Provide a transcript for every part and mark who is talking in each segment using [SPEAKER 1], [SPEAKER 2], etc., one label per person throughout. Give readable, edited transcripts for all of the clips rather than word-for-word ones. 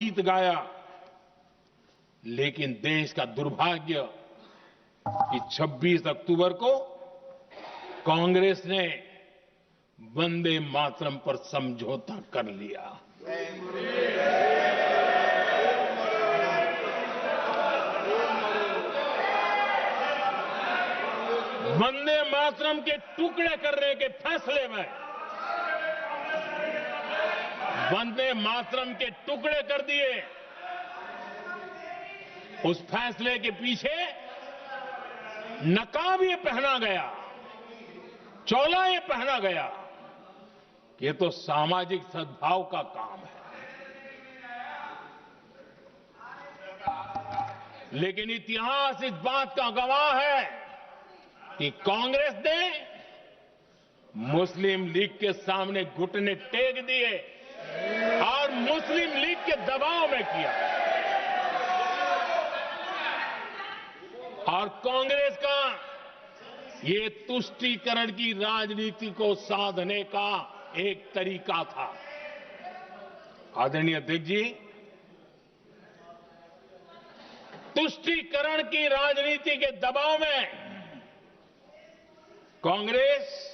[SPEAKER 1] गीत गाया, लेकिन देश का दुर्भाग्य कि 26 अक्टूबर को कांग्रेस ने वंदे मातरम पर समझौता कर लिया। वंदे मातरम के टुकड़े करने के फैसले में वंदे मातरम के टुकड़े कर दिए। उस फैसले के पीछे नकाब ये पहना गया, चोला ये पहना गया कि ये तो सामाजिक सद्भाव का काम है। लेकिन इतिहास इस बात का गवाह है कि कांग्रेस ने मुस्लिम लीग के सामने घुटने टेक दिए और मुस्लिम लीग के दबाव में किया। और कांग्रेस का ये तुष्टीकरण की राजनीति को साधने का एक तरीका था। आदरणीय अध्यक्ष जी, तुष्टीकरण की राजनीति के दबाव में कांग्रेस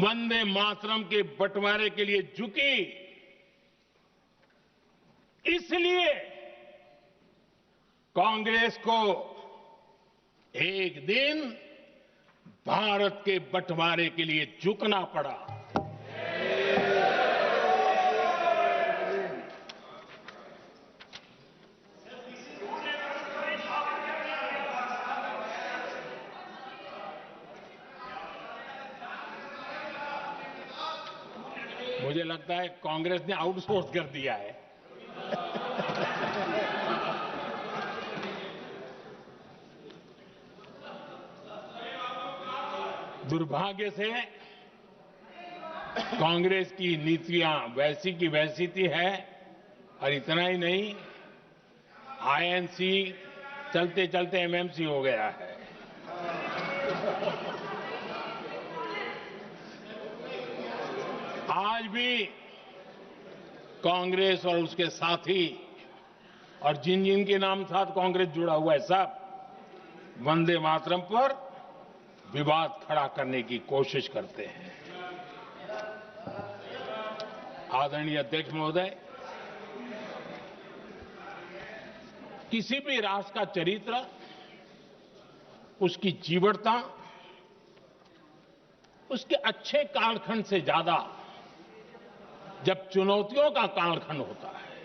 [SPEAKER 1] वंदे मातरम के बंटवारे के लिए झुकी। इसलिए कांग्रेस को एक दिन भारत के बंटवारे के लिए झुकना पड़ा। मुझे लगता है कांग्रेस ने आउटसोर्स कर दिया है। दुर्भाग्य से कांग्रेस की नीतियां वैसी की वैसी थी है। और इतना ही नहीं, आईएनसी चलते चलते एमएमसी हो गया है। आज भी कांग्रेस और उसके साथी और जिन जिन के नाम साथ कांग्रेस जुड़ा हुआ है, सब वंदे मातरम पर विवाद खड़ा करने की कोशिश करते हैं। आदरणीय अध्यक्ष महोदय, किसी भी राष्ट्र का चरित्र, उसकी जीवटता, उसके अच्छे कालखंड से ज्यादा जब चुनौतियों का कालखंड होता है,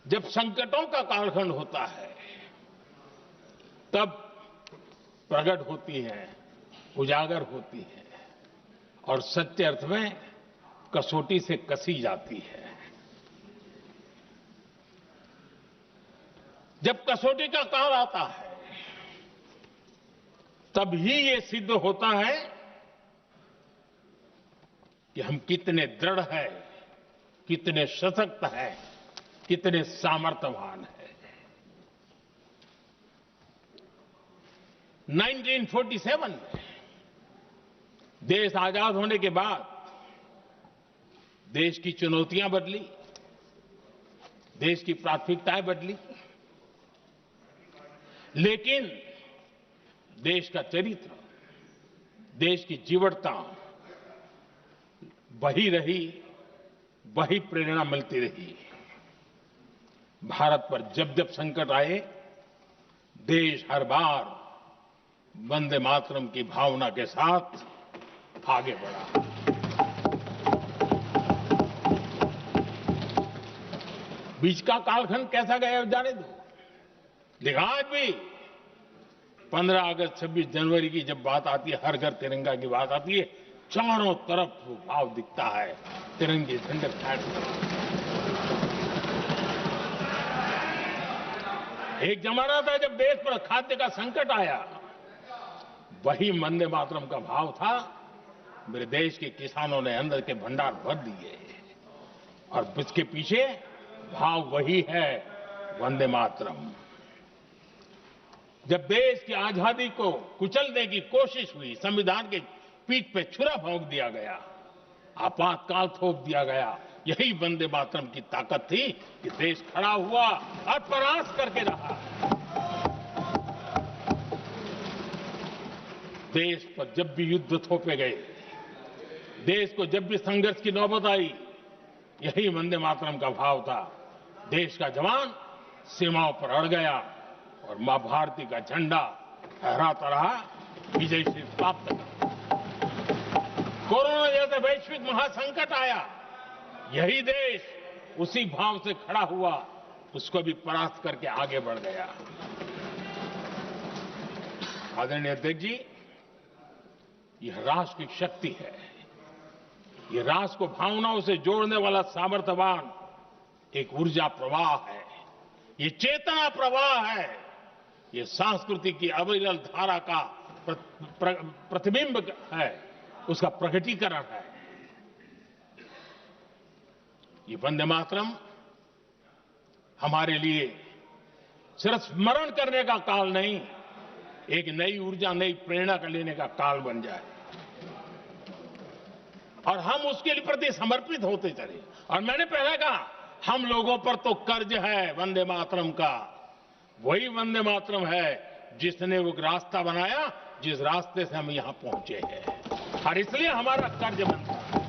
[SPEAKER 1] जब संकटों का कालखंड होता है, तब प्रकट होती है, उजागर होती है और सच्चे अर्थ में कसौटी से कसी जाती है। जब कसौटी का काल आता है, तब ही ये सिद्ध होता है कि हम कितने दृढ़ हैं, कितने सशक्त हैं, कितने सामर्थ्यवान हैं। 1947 में देश आजाद होने के बाद देश की चुनौतियां बदली, देश की प्राथमिकताएं बदली, लेकिन देश का चरित्र, देश की जीवटता वही रही, वही प्रेरणा मिलती रही। भारत पर जब जब संकट आए, देश हर बार वंदे मातरम की भावना के साथ आगे बढ़ा। बीच का कालखंड कैसा गया जाने दो, लेकिन आज भी 15 अगस्त 26 जनवरी की जब बात आती है, हर घर तिरंगा की बात आती है, चारों तरफ भाव दिखता है, तिरंगे झंडे फहराते। एक जमाना था जब देश पर खाद्य का संकट आया, वही वंदे मातरम का भाव था। मेरे देश के किसानों ने अंदर के भंडार भर दिए और इसके पीछे भाव वही है, वंदे मातरम। जब देश की आजादी को कुचलने की कोशिश हुई, संविधान के पीठ पे छुरा भोंक दिया गया, आपातकाल थोप दिया गया, यही वंदे मातरम की ताकत थी कि देश खड़ा हुआ और परास्त करके रहा। देश पर जब भी युद्ध थोपे गए, देश को जब भी संघर्ष की नौबत आई, यही वंदे मातरम का भाव था। देश का जवान सीमाओं पर अड़ गया और मां भारती का झंडा फहराता रहा, विजय से प्राप्त कर। कोरोना जैसे वैश्विक महासंकट आया, यही देश उसी भाव से खड़ा हुआ, उसको भी परास्त करके आगे बढ़ गया। आदरणीय अध्यक्ष जी, यह राष्ट्र की शक्ति है। यह राष्ट्र को भावनाओं से जोड़ने वाला सामर्थ्यवान एक ऊर्जा प्रवाह है। ये चेतना प्रवाह है। ये संस्कृति की अविरल धारा का प्रतिबिंब है, उसका प्रकटीकरण है। ये वंदे मातरम हमारे लिए सिर्फ स्मरण करने का काल नहीं, एक नई ऊर्जा, नई प्रेरणा का लेने का काल बन जाए और हम उसके लिए प्रति समर्पित होते चले। और मैंने पहले कहा, हम लोगों पर तो कर्ज है वंदे मातरम का। वही वंदे मातरम है जिसने वो रास्ता बनाया, जिस रास्ते से हम यहां पहुंचे हैं, और इसलिए हमारा कर्ज बनता है।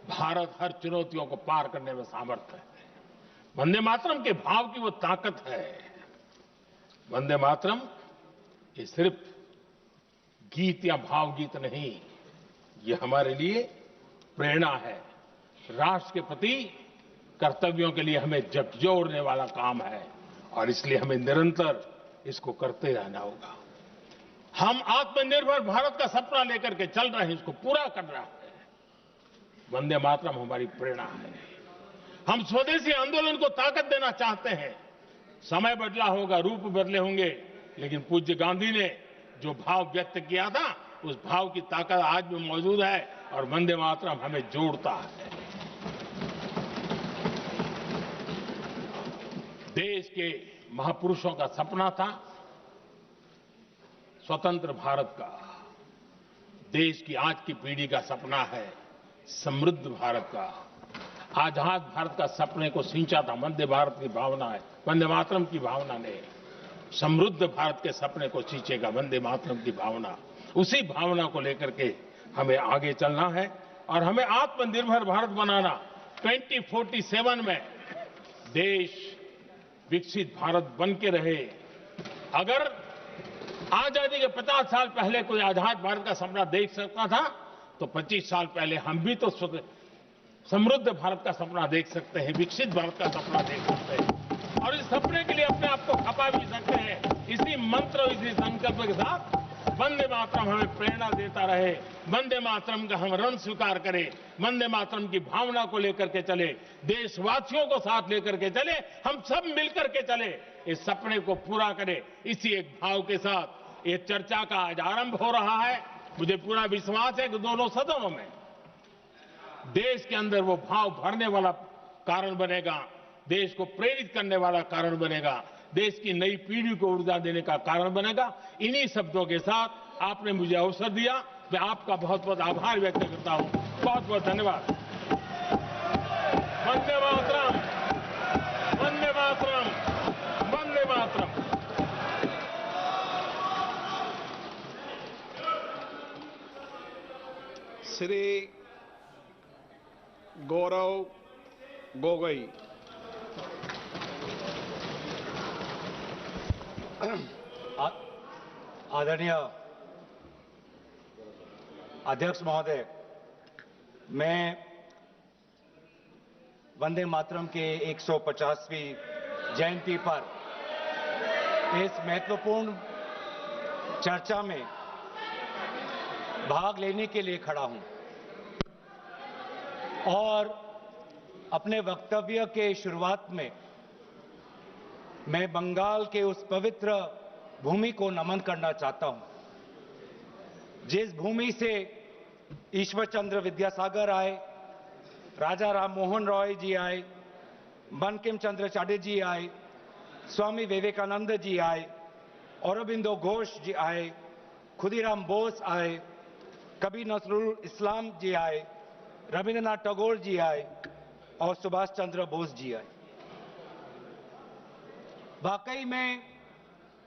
[SPEAKER 1] भारत हर चुनौतियों को पार करने में सामर्थ है। वंदे मातरम के भाव की वो ताकत है। वंदे मातरम ये सिर्फ गीत या भावगीत नहीं, ये हमारे लिए प्रेरणा है। राष्ट्र के प्रति कर्तव्यों के लिए हमें झकझोरने वाला काम है, और इसलिए हमें निरंतर इसको करते रहना होगा। हम आत्मनिर्भर भारत का सपना लेकर के चल रहे हैं, इसको पूरा कर रहा है। वंदे मातरम हमारी प्रेरणा है। हम स्वदेशी आंदोलन को ताकत देना चाहते हैं। समय बदला होगा, रूप बदले होंगे, लेकिन पूज्य गांधी ने जो भाव व्यक्त किया था, उस भाव की ताकत आज भी मौजूद है, और वंदे मातरम हमें जोड़ता है। देश के महापुरुषों का सपना था स्वतंत्र भारत का। देश की आज की पीढ़ी का सपना है समृद्ध भारत का। आजाद भारत का सपने को सिंचा था वंदे भारत की भावना है, वंदे मातरम की भावना ने। समृद्ध भारत के सपने को सिंचेगा वंदे मातरम की भावना। उसी भावना को लेकर के हमें आगे चलना है और हमें आत्मनिर्भर भारत बनाना। 2047 में देश विकसित भारत बन के रहे। अगर आजादी के 50 साल पहले कोई आजाद भारत का सपना देख सकता था, तो 25 साल पहले हम भी तो समृद्ध भारत का सपना देख सकते हैं, विकसित भारत का सपना देख सकते हैं, और इस सपने के लिए अपने आप को खपा भी सकते हैं। इसी मंत्र, इसी संकल्प के साथ वंदे मातरम हमें प्रेरणा देता रहे। वंदे मातरम का हम रण स्वीकार करें, वंदे मातरम की भावना को लेकर के चले, देशवासियों को साथ लेकर के चले, हम सब मिलकर के चले, इस सपने को पूरा करें। इसी एक भाव के साथ ये चर्चा का आज आरंभ हो रहा है। मुझे पूरा विश्वास है कि दोनों सदनों में देश के अंदर वो भाव भरने वाला कारण बनेगा, देश को प्रेरित करने वाला कारण बनेगा, देश की नई पीढ़ी को ऊर्जा देने का कारण बनेगा। इन्हीं शब्दों के साथ आपने मुझे अवसर दिया, मैं आपका बहुत बहुत आभार व्यक्त करता हूं। बहुत बहुत धन्यवाद। वंदे मातरम, वंदे मातरम, वंदे मातरम।
[SPEAKER 2] श्री गौरव गोगोई।
[SPEAKER 3] आदरणीय अध्यक्ष महोदय, मैं वंदे मातरम के 150वीं जयंती पर इस महत्वपूर्ण चर्चा में भाग लेने के लिए खड़ा हूं और अपने वक्तव्य के शुरुआत में मैं बंगाल के उस पवित्र भूमि को नमन करना चाहता हूं, जिस भूमि से ईश्वर चंद्र विद्यासागर आए, राजा राम मोहन रॉय जी आए, बंकिम चंद्र चटर्जी आए, स्वामी विवेकानंद जी आए, अरबिंदो घोष जी आए, खुदीराम बोस आए, कभी नजरुल इस्लाम जी आए, रविंद्रनाथ टैगोर जी आए और सुभाष चंद्र बोस जी आए। वाकई में